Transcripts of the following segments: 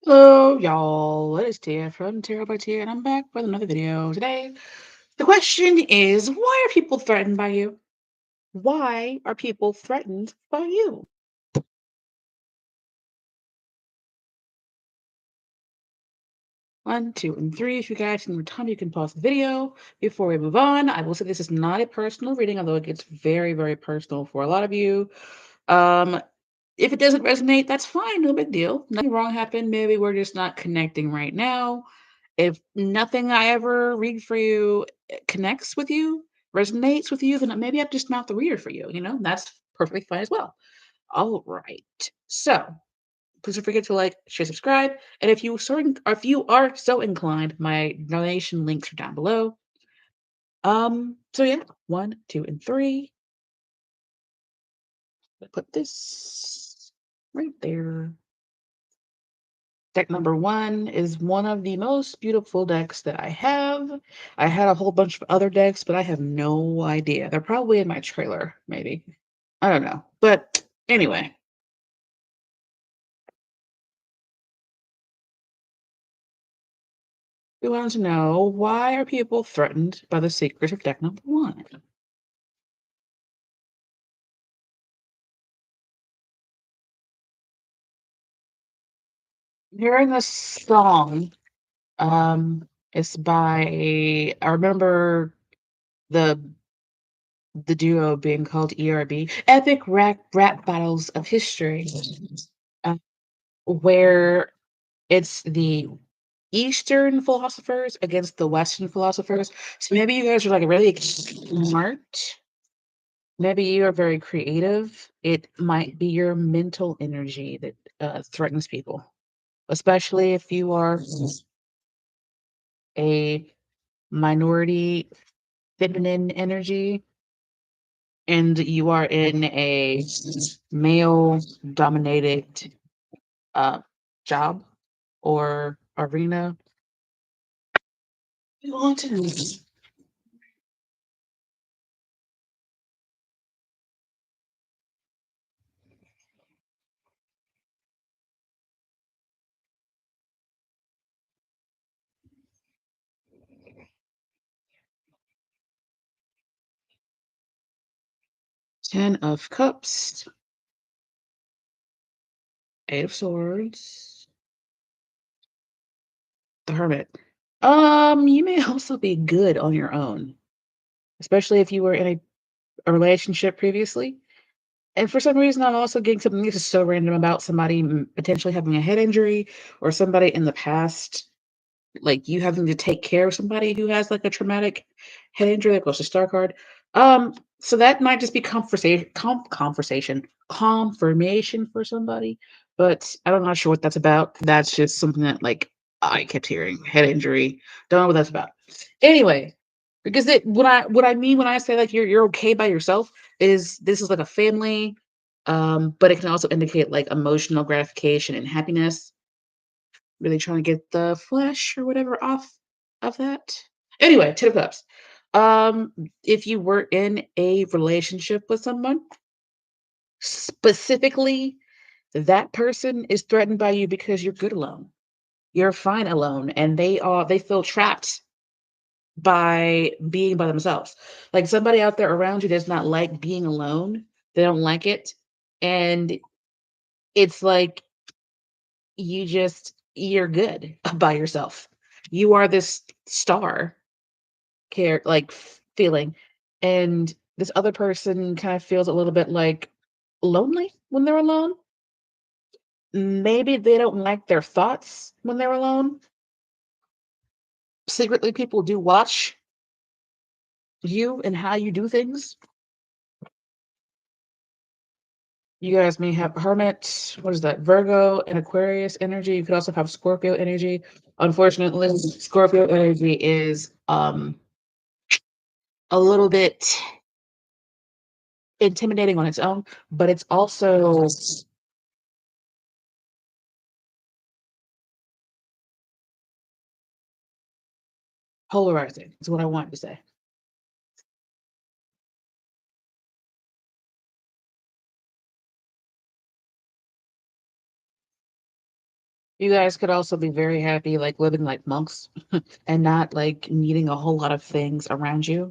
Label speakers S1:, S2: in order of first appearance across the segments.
S1: Hello, y'all. It is Tia from Tarot by Tia, and I'm back with another video. Today, the question is, why are people threatened by you? Why are people threatened by you? 1, 2, and 3. If you guys need more time, you can pause the video. Before we move on, I will say this is not a personal reading, although it gets very, very personal for a lot of you. Um, if it doesn't resonate, that's fine. No big deal. Nothing wrong happened. Maybe we're just not connecting right now. If nothing I ever read for you connects with you, resonates with you, then maybe I'm just not the reader for you. That's perfectly fine as well. All right. So please don't forget to like, share, subscribe, and if you are so inclined, my donation links are down below. So yeah, 1, 2, and 3. Put this right there. Deck number 1 is one of the most beautiful decks that I have. I had a whole bunch of other decks, but I have no idea. They're probably in my trailer, maybe. I don't know. But anyway, we wanted to know, why are people threatened by the secret of deck number 1? Hearing this song, it's by, I remember the the duo being called ERB, Epic Rap Battles of History, uh, where it's the Eastern philosophers against the Western philosophers. So maybe you guys are like really smart. Maybe you are very creative. It might be your mental energy that threatens people, especially if you are a minority feminine energy and you are in a male dominated uh, job or arena. You want to 10 of Cups, 8 of Swords, the Hermit. You may also be good on your own, especially if you were in a relationship previously. And for some reason, I'm also getting something this is so random about somebody potentially having a head injury, or somebody in the past, like you having to take care of somebody who has like a traumatic head injury that goes to Star Card. So that might just be confirmation for somebody, but I'm not sure what that's about. That's just something that like I kept hearing, head injury. Don't know what that's about. Anyway, because what I mean when I say like you're okay by yourself is this is like a family, but it can also indicate like emotional gratification and happiness, really trying to get the flesh or whatever off of that. Anyway, 10 of Cups. If you were in a relationship with someone, specifically, that person is threatened by you because you're good alone. You're fine alone, and they feel trapped by being by themselves. Like somebody out there around you does not like being alone. They don't like it. And it's like you're good by yourself. You are this star care like feeling, and this other person kind of feels a little bit like lonely when they're alone. Maybe they don't like their thoughts when they're alone. Secretly, people do watch you and how you do things. You guys may have Hermit, what is that? Virgo and Aquarius energy. You could also have Scorpio energy. Unfortunately, Scorpio energy is a little bit intimidating on its own, but it's also polarizing, is what I wanted to say. You guys could also be very happy, like living like monks and not like needing a whole lot of things around you.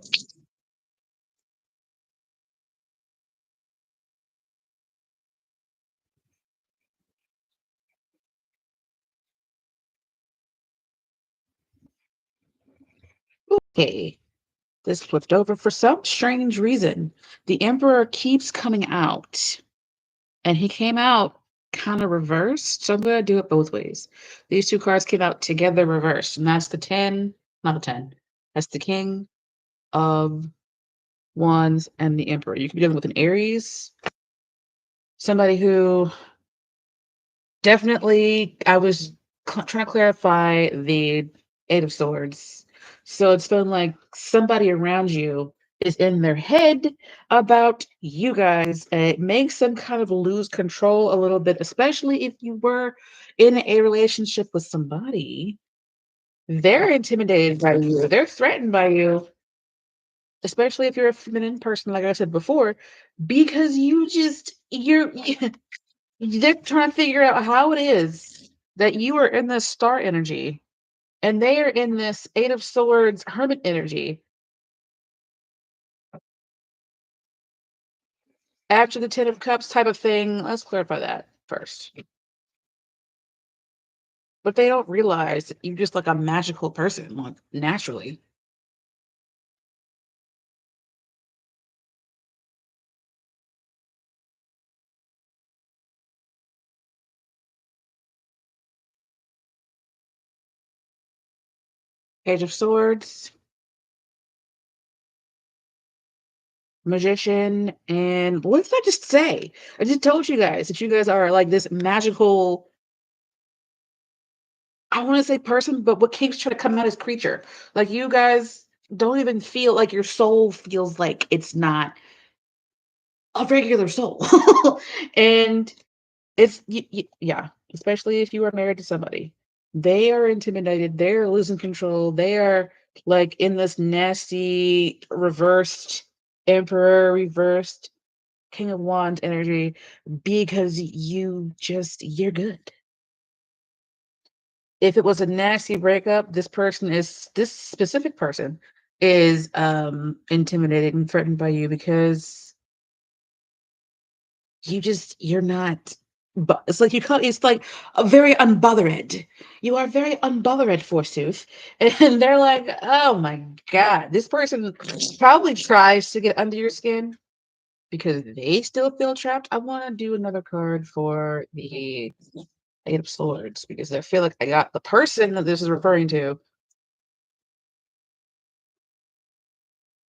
S1: Okay, this flipped over for some strange reason. The Emperor keeps coming out, and he came out kind of reversed. So I'm going to do it both ways. These two cards came out together reversed, and that's the 10, not the 10. That's the King of Wands and the Emperor. You could be dealing with an Aries, somebody who definitely, I was trying to clarify the Eight of Swords. So it's feeling like somebody around you is in their head about you guys, and it makes them kind of lose control a little bit, especially if you were in a relationship with somebody. They're intimidated by you, they're threatened by you, especially if you're a feminine person, like I said before, because you're they're trying to figure out how it is that you are in this star energy and they are in this Eight of Swords hermit energy. After the Ten of Cups type of thing, let's clarify that first. But they don't realize that you're just like a magical person, like naturally. Page of Swords, Magician, and what did I just say? I just told you guys that you guys are like this magical, I want to say person, but what keeps trying to come out is creature. Like you guys don't even feel like your soul feels like it's not a regular soul. And yeah, especially if you are married to somebody. They are intimidated, they're losing control, they are like in this nasty reversed emperor, reversed king of wands energy because you're good. If it was a nasty breakup, this specific person is intimidated and threatened by you because you're not, but it's like you call it's like a very unbothered. You are very unbothered, forsooth. And they're like, oh my god, this person probably tries to get under your skin because they still feel trapped. I want to do another card for the Eight of Swords because I feel like I got the person that this is referring to.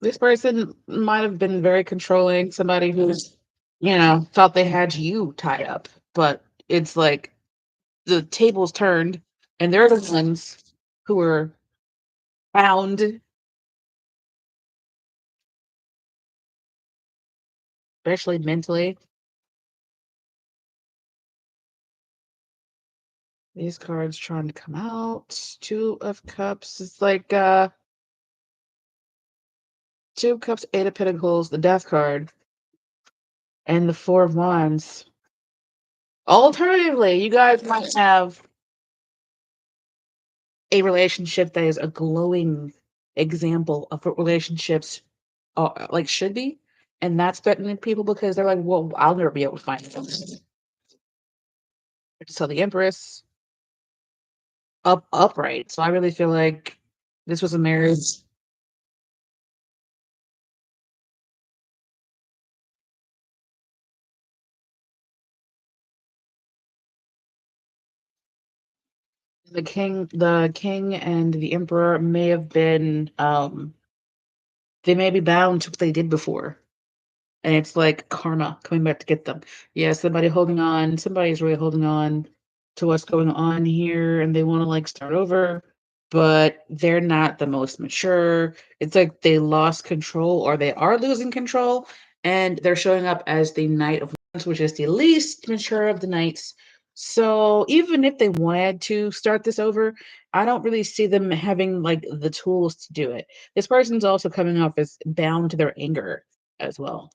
S1: This person might have been very controlling, somebody who's, thought they had you tied up, but it's like the tables turned and they're the ones who were found, especially mentally. These cards trying to come out. Two of Cups. It's like Two of Cups, Eight of Pentacles, the Death card, and the Four of Wands. Alternatively, you guys might have a relationship that is a glowing example of what relationships like should be, and that's threatening people because they're like, well, I'll never be able to find them. So the Empress upright. So I really feel like this was a marriage. The king and the emperor may have been they may be bound to what they did before. And it's like karma coming back to get them. Yeah, somebody's really holding on to what's going on here and they want to like start over, but they're not the most mature. It's like they lost control or they are losing control and they're showing up as the Knight of Wands, which is the least mature of the knights. So even if they wanted to start this over, I don't really see them having like the tools to do it. This person's also coming off as bound to their anger as well.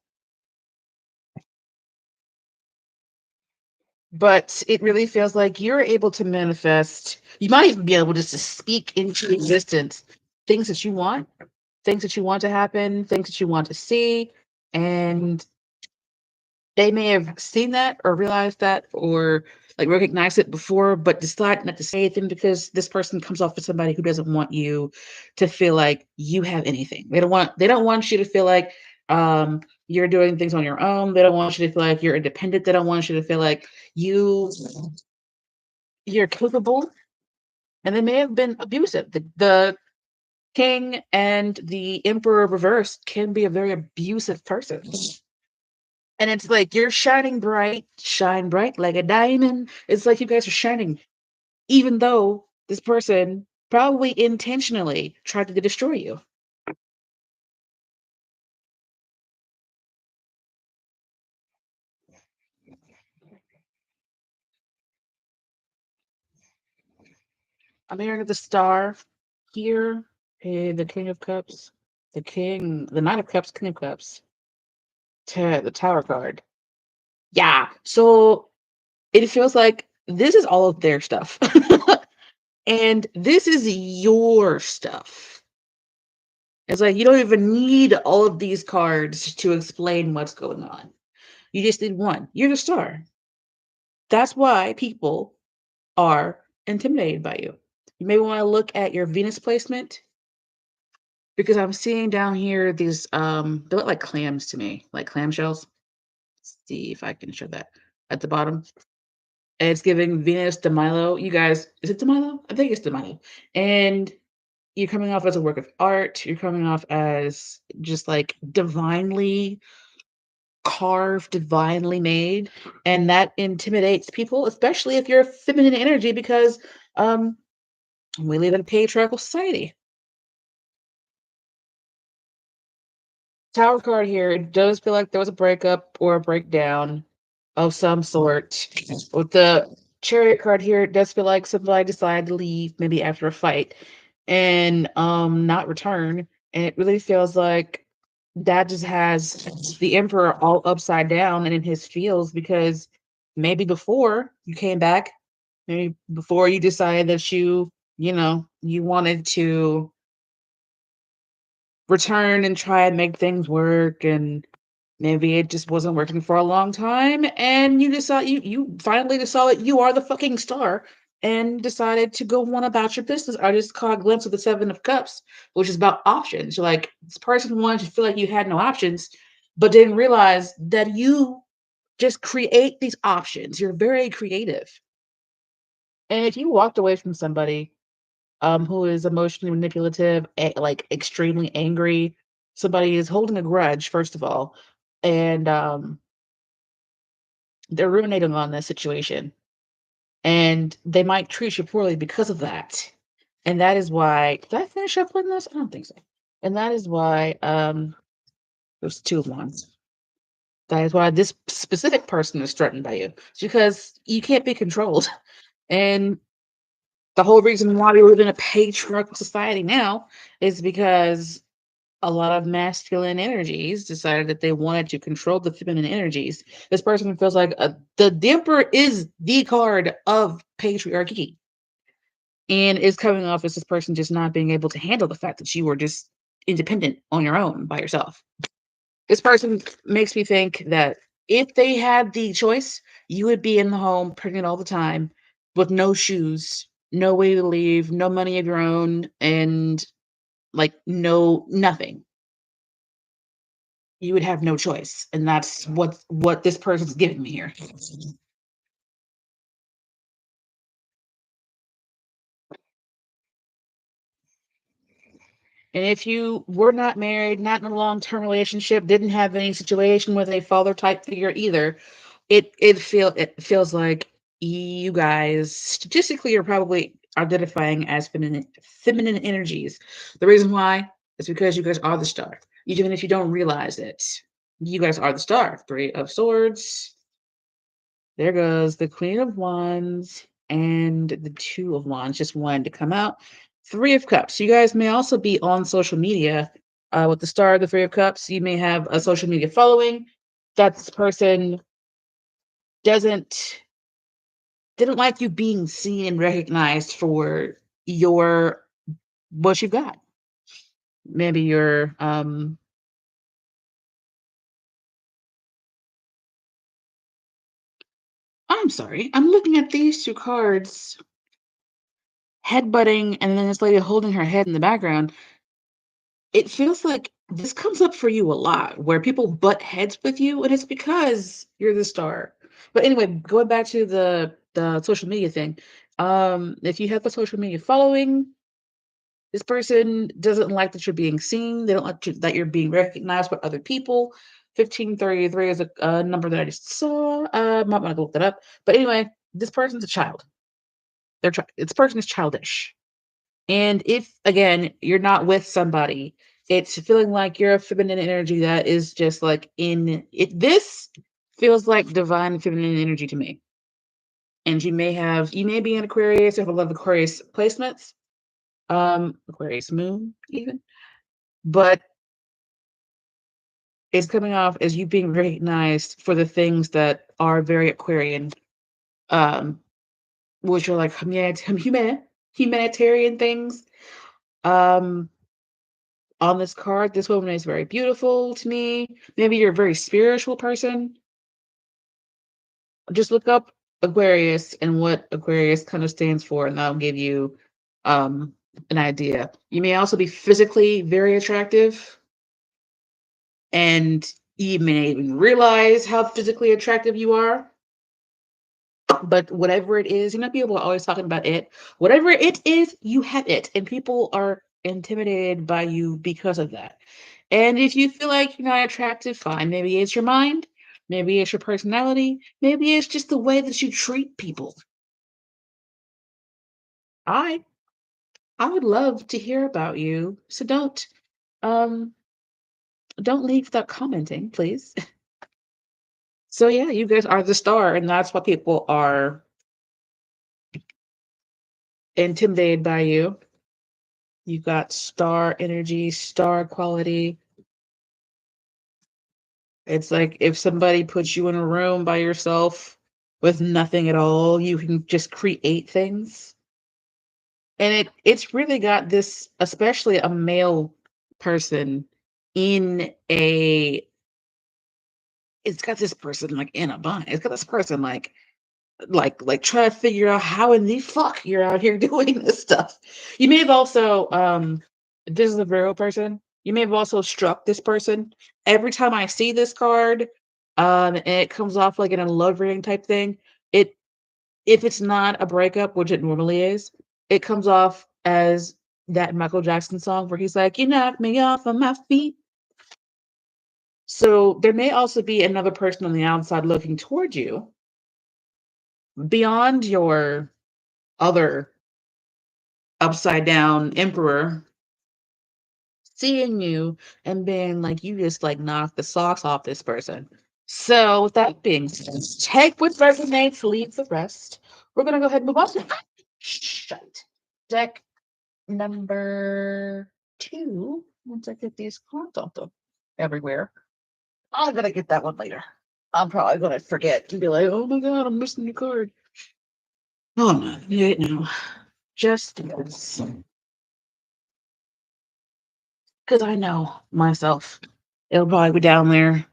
S1: but it really feels like you're able to manifest. You might even be able just to speak into existence things that you want, things that you want to happen, things that you want to see. And they may have seen that or realized that or like recognized it before, but decide not to say anything because this person comes off as somebody who doesn't want you to feel like you have anything. They don't want you to feel like you're doing things on your own. They don't want you to feel like you're independent. They don't want you to feel like you you're capable. And they may have been abusive. The king and the emperor reversed can be a very abusive person. And it's like you're shining bright, shine bright like a diamond. It's like you guys are shining, even though this person probably intentionally tried to destroy you. I'm hearing the star here. Hey, the King of Cups, the Knight of Cups, King of Cups, the Tower card. Yeah. So it feels like this is all of their stuff. And this is your stuff. It's like you don't even need all of these cards to explain what's going on. You just need one. You're the star. That's why people are intimidated by you. You may want to look at your Venus placement because I'm seeing down here these they look like clams to me, like clamshells. Let's see if I can show that at the bottom. And it's giving Venus de Milo. You guys, is it de Milo? I think it's de Milo. And you're coming off as a work of art. You're coming off as just like divinely carved, divinely made, and that intimidates people, especially if you're a feminine energy, because um, we live in a patriarchal society. Tower card here, it does feel like there was a breakup or a breakdown of some sort. With the chariot card here, it does feel like somebody decided to leave maybe after a fight and not return. And it really feels like that just has the emperor all upside down and in his feels because maybe before you came back, maybe before you decided that you wanted to return and try and make things work, and maybe it just wasn't working for a long time, and you finally decided you are the fucking star and decided to go on about your business. I just caught a glimpse of the Seven of Cups, which is about options. You're like, this person wanted to feel like you had no options, but didn't realize that you just create these options. You're very creative. And if you walked away from somebody who is emotionally manipulative, like extremely angry. Somebody is holding a grudge, first of all, and they're ruminating on this situation, and they might treat you poorly because of that. And that is why. Did I finish up with this? I don't think so. And that is why there's two of wands. That is why this specific person is threatened by you. It's because you can't be controlled. And the whole reason why we live in a patriarchal society now is because a lot of masculine energies decided that they wanted to control the feminine energies. This person feels like the Emperor is the card of patriarchy and is coming off as this person just not being able to handle the fact that you were just independent on your own by yourself. This person makes me think that if they had the choice, you would be in the home pregnant all the time with no shoes, no way to leave, no money of your own, and like no nothing. You would have no choice, and that's what this person's giving me here. And if you were not married, not in a long-term relationship, didn't have any situation with a father type figure either, it feels like you guys statistically are probably identifying as feminine energies. The reason why is because you guys are the star, even if you don't realize it. You guys are the star. Three of Swords. There goes the Queen of Wands and the Two of Wands. Just wanted to come out. Three of Cups. You guys may also be on social media with the star of the Three of Cups. You may have a social media following. That person doesn't. Didn't like you being seen and recognized for your what you got. Maybe your I'm sorry. I'm looking at these two cards, headbutting, and then this lady holding her head in the background. It feels like this comes up for you a lot, where people butt heads with you, and it's because you're the star. But anyway, going back to the social media thing, if you have the social media following, this person doesn't like that you're being seen. They don't like that you're being recognized by other people. 1533 is a number that I just saw. Might want to look that up. But anyway, this person's a child. This person is childish. And if again you're not with somebody, it's feeling like you're a feminine energy that is just like in it. This feels like divine feminine energy to me. And you may be an Aquarius, have a lot of Aquarius placements, Aquarius moon even, but it's coming off as you being recognized for the things that are very Aquarian, um, which are like humanitarian things. Um, on this card, this woman is very beautiful to me. Maybe you're a very spiritual person. Just look up Aquarius and what Aquarius kind of stands for, and that'll give you um, an idea. You may also be physically very attractive, and you may even realize how physically attractive you are. But whatever it is, people are always talking about it. Whatever it is, you have it, and people are intimidated by you because of that. And if you feel like you're not attractive, fine. Maybe it's your mind, maybe it's your personality, maybe it's just the way that you treat people. I I would love to hear about you. So um don't leave without commenting, please. So yeah, you guys are the star, and that's why people are intimidated by you. You got star energy, star quality. It's like if somebody puts you in a room by yourself with nothing at all, you can just create things. And it's really got this, especially a male person in a it's got this person like in a bind. It's got this person like trying to figure out how in the fuck you're out here doing this stuff. You may have also this is a Virgo person. You may have also struck this person. Every time I see this card, and it comes off like in a love reading type thing, it if it's not a breakup, which it normally is, it comes off as that Michael Jackson song where he's like, "You knock me off of my feet." So there may also be another person on the outside looking toward you beyond your other upside down emperor, seeing you and being like, you just like knocked the socks off this person. So with that being said, take what resonates, leave the rest. We're gonna go ahead and move on to shite. Deck number 2. Once I get these cards off the everywhere. I'm gonna get that one later. I'm probably gonna forget and be like, oh my god, I'm missing the card. Oh no, just because I know myself. It'll probably be down there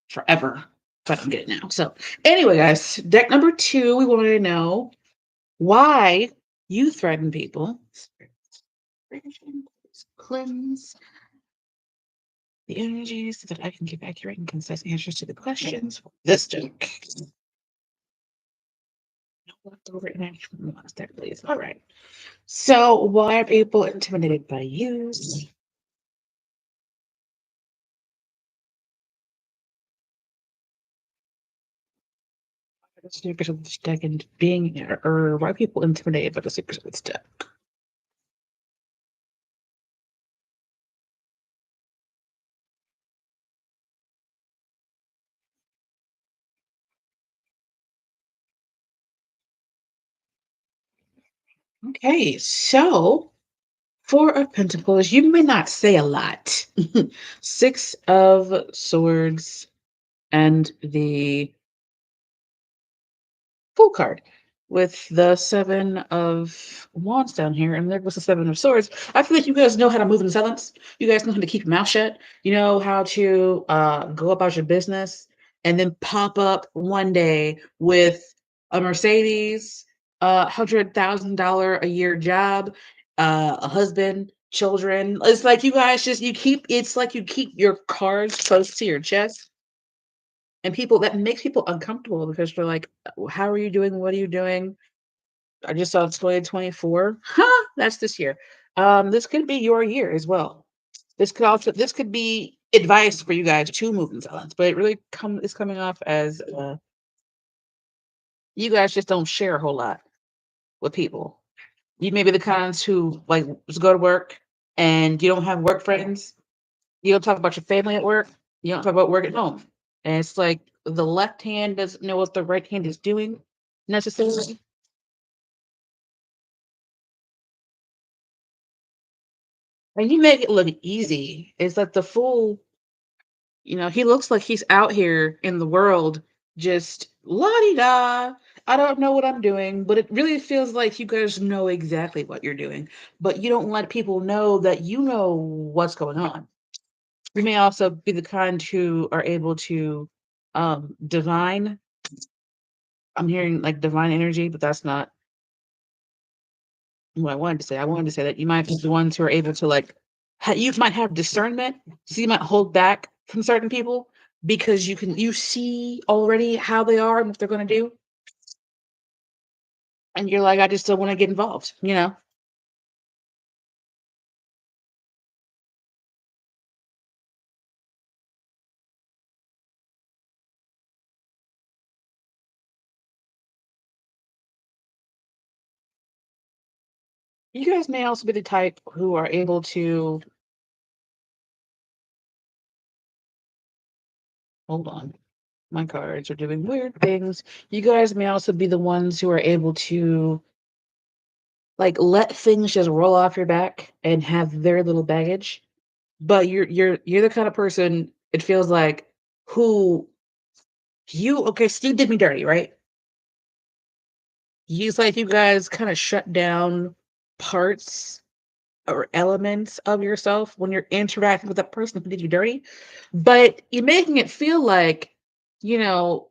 S1: forever if I don't get it now. So anyway, guys, deck number 2, we wanted to know why you threaten people. Cleanse the energies so that I can give accurate and concise answers to the questions. This deck. No leftover inaction from the last deck, please. All right. So why are people intimidated by you? The secrets of this deck and being or why are people intimidated by the secrets of this deck? Okay, so Four of Pentacles, you may not say a lot. Six of Swords and the Fool card. with the Seven of Wands down here, and there goes the Seven of Swords. I feel like you guys know how to move in silence. You guys know how to keep your mouth shut. You know how to go about your business and then pop up one day with a Mercedes, $100,000 a year job, a husband, children. It's like you guys just you keep. It's like you keep your cards close to your chest, and people that makes people uncomfortable because they're like, "How are you doing? What are you doing?" I just saw it's 2024. Huh, that's this year. This could be your year as well. This could be advice for you guys to move in silence, but it really is coming off as you guys just don't share a whole lot with people. You may be the kinds who like just go to work and you don't have work friends. You don't talk about your family at work. You don't talk about work at home. And it's like the left hand doesn't know what the right hand is doing necessarily. And you make it look easy. It's like the fool, he looks like he's out here in the world just la di da. I don't know what I'm doing, but it really feels like you guys know exactly what you're doing, but you don't let people know that you know what's going on. You may also be the kind who are able to divine. I'm hearing like divine energy, but that's not what I wanted to say. I wanted to say that you might be the ones who are able to like you might have discernment, so you might hold back from certain people because you see already how they are and what they're going to do, and you're like, I just don't want to get involved. You guys may also be the type who are able to hold on. My cards are doing weird things. You guys may also be the ones who are able to like let things just roll off your back and have very little baggage. But you're the kind of person it feels like who okay, Steve did me dirty, right? It's like you guys kind of shut down parts or elements of yourself when you're interacting with that person who did you dirty. But you're making it feel like, you know,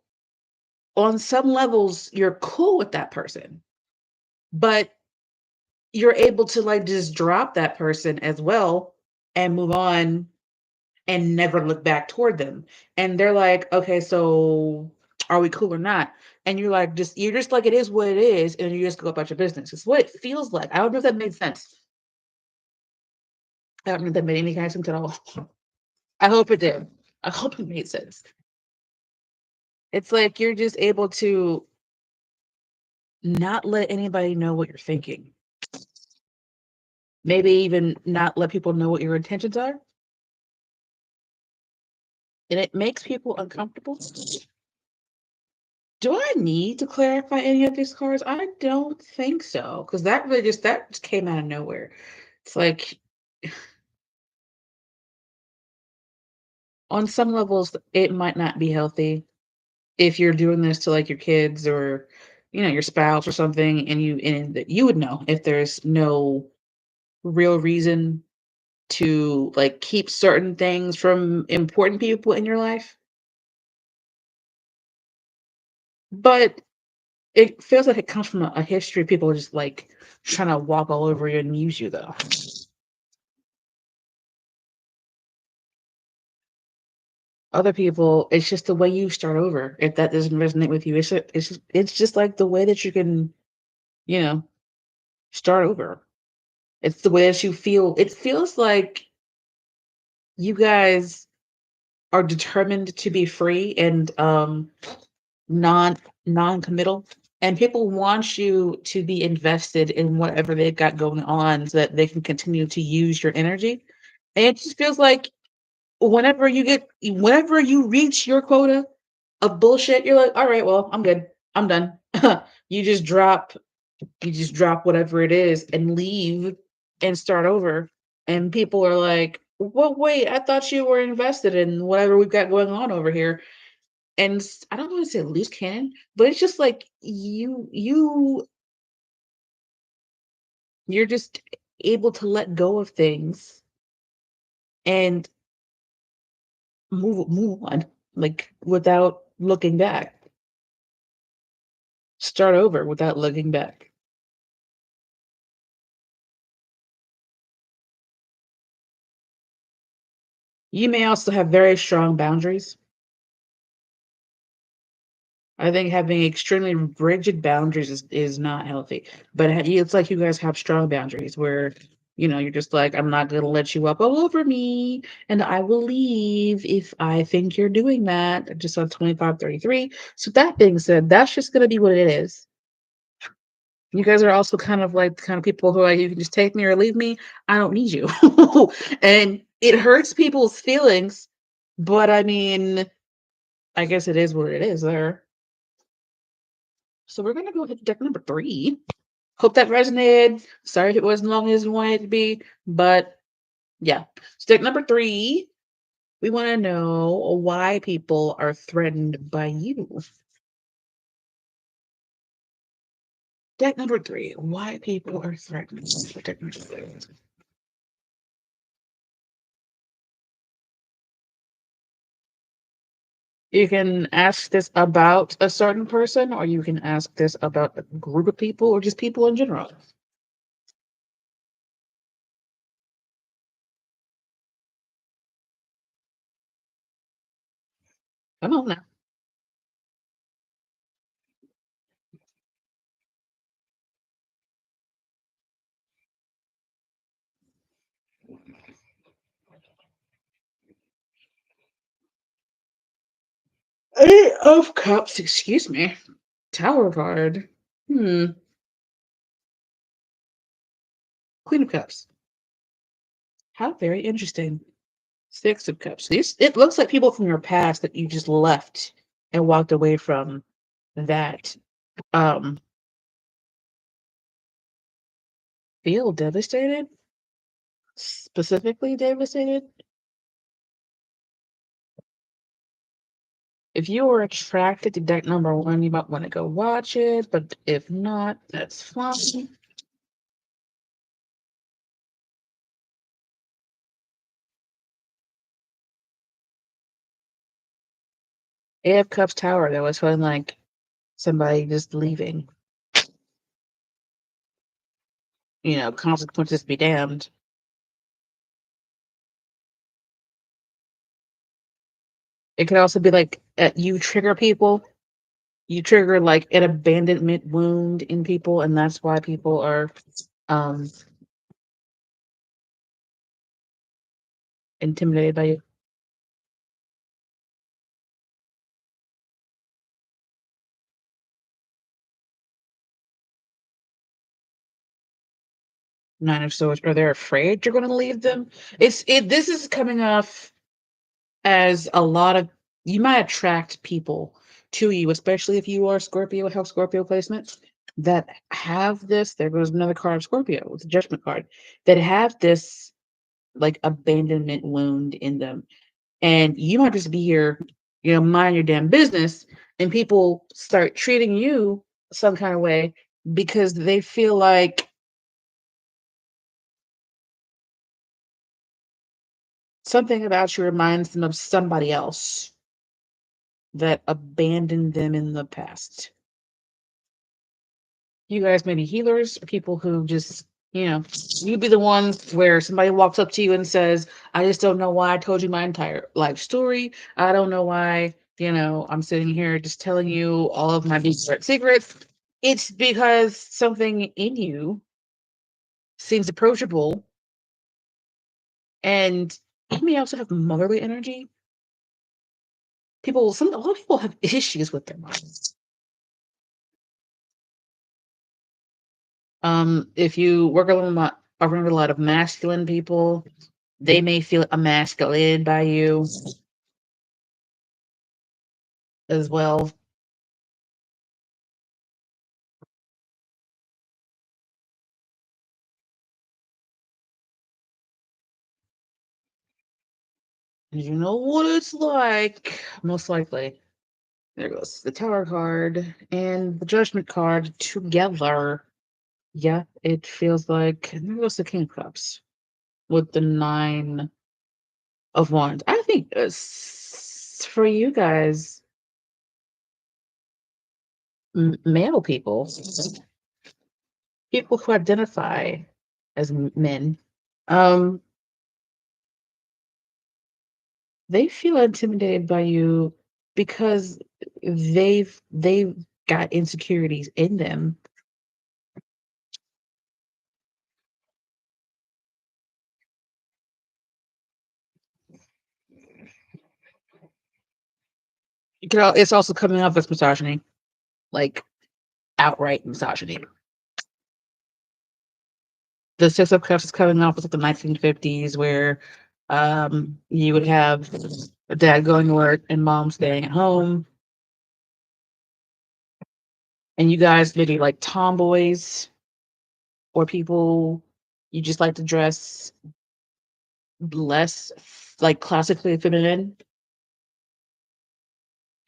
S1: on some levels you're cool with that person, but you're able to like just drop that person as well and move on and never look back toward them. And they're like, okay, so are we cool or not? And you're just like, it is what it is. And you just go about your business. It's what it feels like. I don't know if that made sense. I don't know if that made any kind of sense at all. I hope it did. I hope it made sense. It's like you're just able to not let anybody know what you're thinking. Maybe even not let people know what your intentions are. And it makes people uncomfortable. Do I need to clarify any of these cards? I don't think so, because that just came out of nowhere. It's like on some levels it might not be healthy if you're doing this to like your kids or your spouse or something, and that you would know if there's no real reason to like keep certain things from important people in your life. But it feels like it comes from a history of people just like trying to walk all over you and use you though. Other people, it's just the way you start over. If that doesn't resonate with you, it's just like the way that you can, you know, start over. It's the way that you feel. It feels like you guys are determined to be free and non non-committal. And people want you to be invested in whatever they've got going on so that they can continue to use your energy. And it just feels like whenever you reach your quota of bullshit, you're like, all right, well, I'm good. I'm done. you just drop you just drop whatever it is and leave and start over. And people are like, well, wait, I thought you were invested in whatever we've got going on over here. and I don't want to say loose cannon, but it's just like you're just able to let go of things and move on, like without looking back. Start over without looking back. You may also have very strong boundaries. I think having extremely rigid boundaries is not healthy. But it's like you guys have strong boundaries where, you're just like, I'm not going to let you up all over me. And I will leave if I think you're doing that. Just on 2533. So that being said, that's just going to be what it is. You guys are also kind of like the kind of people who are like, you can just take me or leave me. I don't need you. And it hurts people's feelings. But I mean, I guess it is what it is there. So we're gonna go hit deck number 3. Hope that resonated. Sorry if it wasn't long as you wanted it to be, but yeah. So deck number 3, we want to know why people are threatened by you. Deck number 3, why people are threatened. Deck number 3. You can ask this about a certain person, or you can ask this about a group of people, or just people in general. Come on now. Eight of Cups, excuse me. Tower card. Hmm. Queen of Cups. How very interesting. Six of Cups. It looks like people from your past that you just left and walked away from that um feel devastated. Specifically devastated. If you were attracted to deck number 1, you might want to go watch it, but if not, that's fine. Eight of Cups Tower, that was feeling like somebody just leaving. Consequences be damned. It could also be like you trigger people. You trigger like an abandonment wound in people, and that's why people are um intimidated by you. 9 of Swords, or they're afraid you're going to leave them. This is coming off as a lot of, you might attract people to you, especially if you are Scorpio, have Scorpio placements that have this. There goes another card of Scorpio with the Judgment card, that have this like abandonment wound in them. And you might just be here, mind your damn business, and people start treating you some kind of way because they feel like something about you reminds them of somebody else that abandoned them in the past. You guys may be healers, or people who just, you'd be the ones where somebody walks up to you and says, I just don't know why I told you my entire life story. I don't know why, I'm sitting here just telling you all of my deep secrets. It's because something in you seems approachable, and you may also have motherly energy. A lot of people have issues with their minds. If you work around a lot of masculine people, they may feel emasculated by you as well. And you know what it's like, most likely. There goes the Tower card and the Judgment card together. Yeah, it feels like, and there goes the King of Cups with the Nine of Wands. I think for you guys, male people, people who identify as men, um, they feel intimidated by you because they've got insecurities in them. It's also coming off as misogyny, like outright misogyny. The Six of Cups is coming off as like the 1950s, where you would have a dad going to work and mom staying at home, and you guys maybe like tomboys or people you just like to dress less like classically feminine,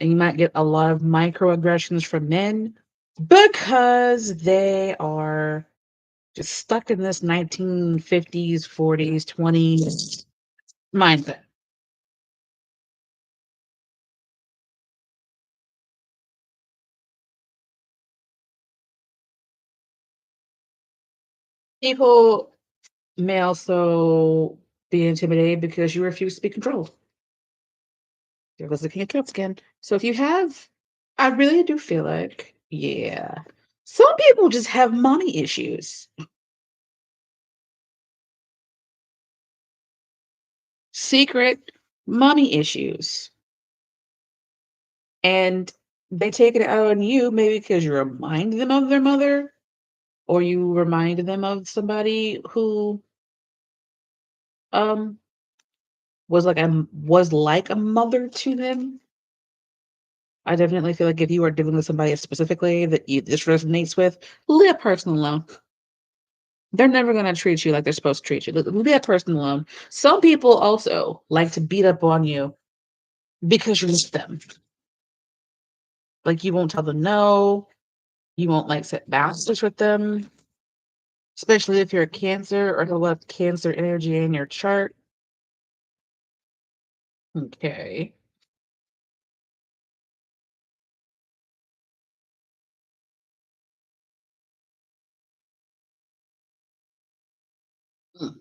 S1: and you might get a lot of microaggressions from men because they are just stuck in this 1950s, 40s, 20s mindset. People may also be intimidated because you refuse to be controlled. There goes the King of Cups again. So if you have, I really do feel like, yeah, some people just have money issues, secret money issues, and they take it out on you maybe because you remind them of their mother, or you remind them of somebody who um was like a mother to them. I definitely feel like if you are dealing with somebody specifically that this resonates with, leave that person alone. They're never gonna treat you like they're supposed to treat you. Leave that person alone. Some people also like to beat up on you because you're with them. Like you won't tell them no. You won't like set boundaries with them, especially if you're a Cancer or the left Cancer energy in your chart. Okay. Mm.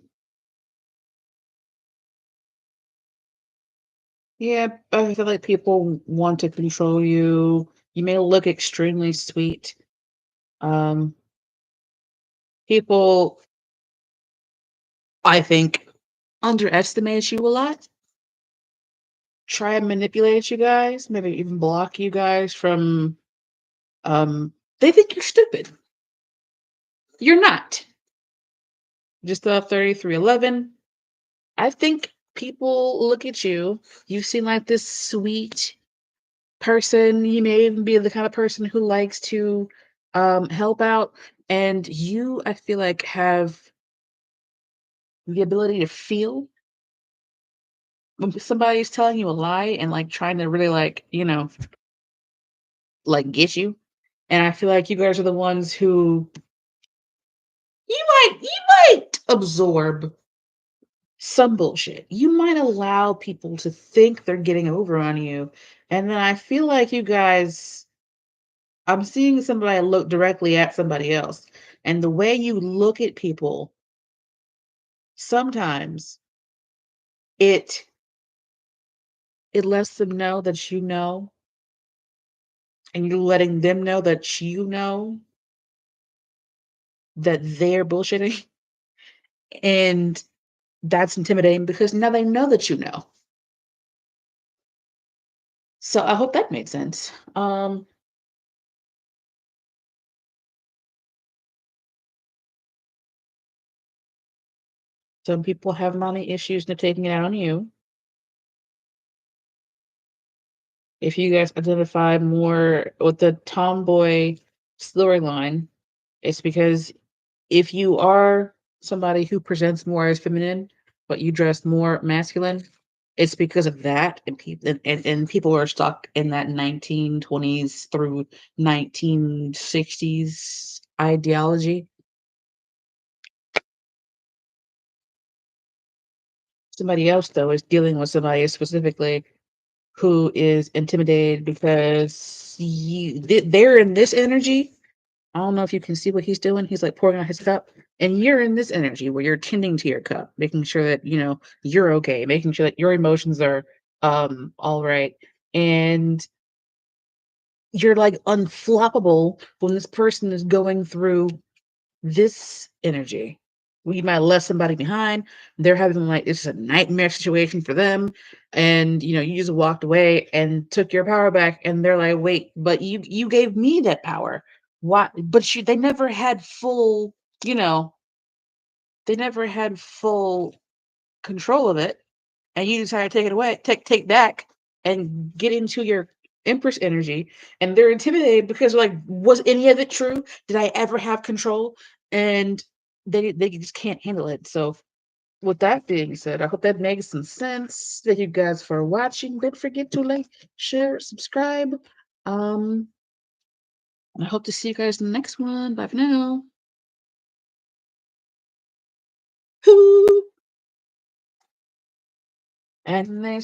S1: Yeah, I feel like people want to control you. You may look extremely sweet. Um, People, I think, underestimate you a lot. Try and manipulate you guys, maybe even block you guys from they think you're stupid. You're not. Just 3311. I think people look at you. You seem like this sweet person. You may even be the kind of person who likes to help out. And you, I feel like, have the ability to feel when somebody's telling you a lie and like trying to really like, like get you. And I feel like you guys are the ones who you might absorb some bullshit. You might allow people to think they're getting over on you. And then I feel like you guys, I'm seeing somebody look directly at somebody else. And the way you look at people, sometimes it it lets them know that you know, and you're letting them know that you know that they're bullshitting. And that's intimidating because now they know that you know. So I hope that makes sense. Some people have money issues and they're taking it out on you. If you guys identify more with the tomboy storyline, it's because if you are somebody who presents more as feminine, but you dress more masculine, It's because of that, and people and people are stuck in that 1920s through 1960s ideology. Somebody else, though, is dealing with somebody specifically who is intimidated because they're in this energy. I don't know if you can see what he's doing. He's like pouring out his cup, and you're in this energy where you're tending to your cup, making sure that you're okay, making sure that your emotions are all right, and you're like unflappable when this person is going through this energy. We might have left somebody behind. They're having like it's a nightmare situation for them. And you just walked away and took your power back. And they're like, wait, but you gave me that power. Why? But they never had full, you know, they never had full control of it, and you decided to take it away, take back, and get into your Empress energy, and they're intimidated because like, was any of it true? Did I ever have control? And they just can't handle it. So with that being said, I hope that makes some sense. Thank you guys for watching. Don't forget to like, share, subscribe. Um, I hope to see you guys in the next one. Bye for now. Hoo! And they